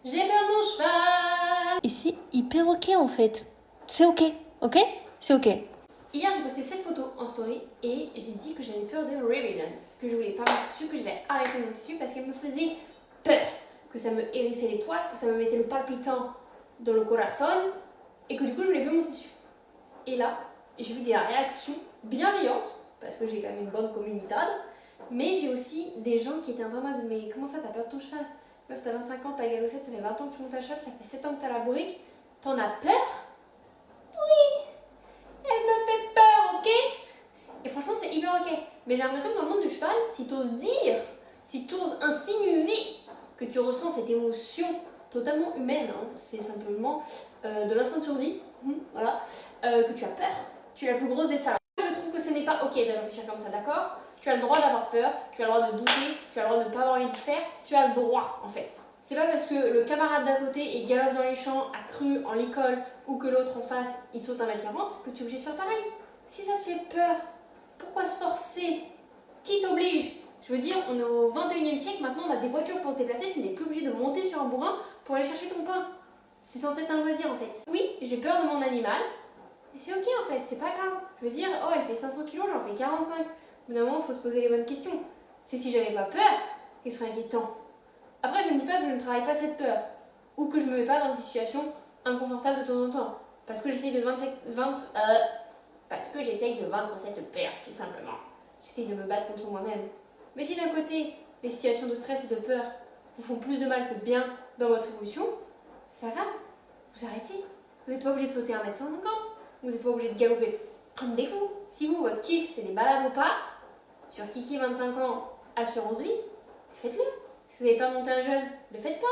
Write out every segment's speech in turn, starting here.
J'ai peur de mon cheval. Et c'est hyper ok en fait. C'est ok, ok? C'est ok. Hier j'ai posté cette photo en story et j'ai dit que j'avais peur de Revenant, que je voulais pas mettre dessus, que je vais arrêter de mettre dessus parce qu'elle me faisait peur, que ça me hérissait les poils, que ça me mettait le palpitant dans le corazon et que du coup je voulais plus monter dessus. Et là, j'ai vu des réactions bienveillantes parce que j'ai quand même une bonne communauté, mais j'ai aussi des gens qui étaient un peu en mode mais comment ça t'as peur de ton cheval? Meuf, t'as 25 ans, t'as galopette, ça fait 20 ans que tu montes à cheval, ça fait 7 ans que t'as la bourrique, t'en as peur? Elle me fait peur, ok? Et franchement, c'est hyper ok. Mais j'ai l'impression que dans le monde du cheval, si t'oses dire, si t'oses insinuer que tu ressens cette émotion totalement humaine, hein, c'est simplement de l'instinct de survie, voilà, que tu as peur, tu es la plus grosse des salades. Je trouve que ce n'est pas ok de réfléchir comme ça, d'accord? Tu as le droit d'avoir peur, tu as le droit de douter, tu as le droit de ne pas avoir envie de faire, tu as le droit en fait. C'est pas parce que le camarade d'à côté est galope dans les champs, a cru en l'école ou que l'autre en face il saute 1m40 que tu es obligé de faire pareil. Si ça te fait peur, pourquoi se forcer? Qui t'oblige? Je veux dire, on est au 21e siècle, maintenant on a des voitures pour te déplacer, tu n'es plus obligé de monter sur un bourrin pour aller chercher ton pain. C'est censé être un loisir en fait. Oui, j'ai peur de mon animal, et c'est ok en fait, c'est pas grave. Je veux dire, oh elle fait 500 kilos, j'en fais 45. Au bout d'un moment, il faut se poser les bonnes questions. C'est si j'avais pas peur qu'il serait inquiétant. Après, je ne dis pas que je ne travaille pas cette peur, ou que je me mets pas dans des situations inconfortables de temps en temps. Parce que j'essaye de parce que j'essaye de vaincre cette peur, tout simplement. J'essaye de me battre contre moi-même. Mais si d'un côté, les situations de stress et de peur vous font plus de mal que de bien dans votre évolution, c'est pas grave, vous arrêtez. Vous n'êtes pas obligé de sauter 1m50, vous n'êtes pas obligé de galoper comme des fous. Si vous, votre kiff, c'est des balades au pas, sur Kiki 25 ans, assurance vie, faites-le. Si vous n'avez pas monté un jeune, ne le faites pas.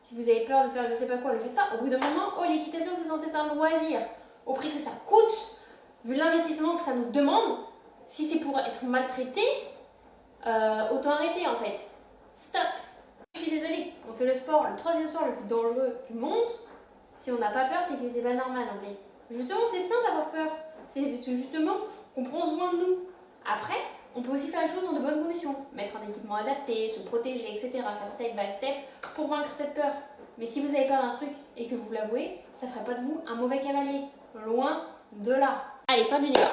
Si vous avez peur de faire je sais pas quoi, le faites pas. Au bout d'un moment, oh l'équitation c'est censé être un loisir. Au prix que ça coûte, vu l'investissement que ça nous demande, si c'est pour être maltraité, autant arrêter en fait. Stop. Je suis désolée, on fait le sport, le troisième sport le plus dangereux du monde. Si on n'a pas peur, c'est que c'est pas normal en fait. Justement, c'est sain d'avoir peur. C'est justement qu'on prend soin de nous. Après, on peut aussi faire les choses dans de bonnes conditions. Mettre un équipement adapté, se protéger, etc. Faire step by step pour vaincre cette peur. Mais si vous avez peur d'un truc et que vous l'avouez, ça ne fera pas de vous un mauvais cavalier. Loin de là. Allez, fin du débat.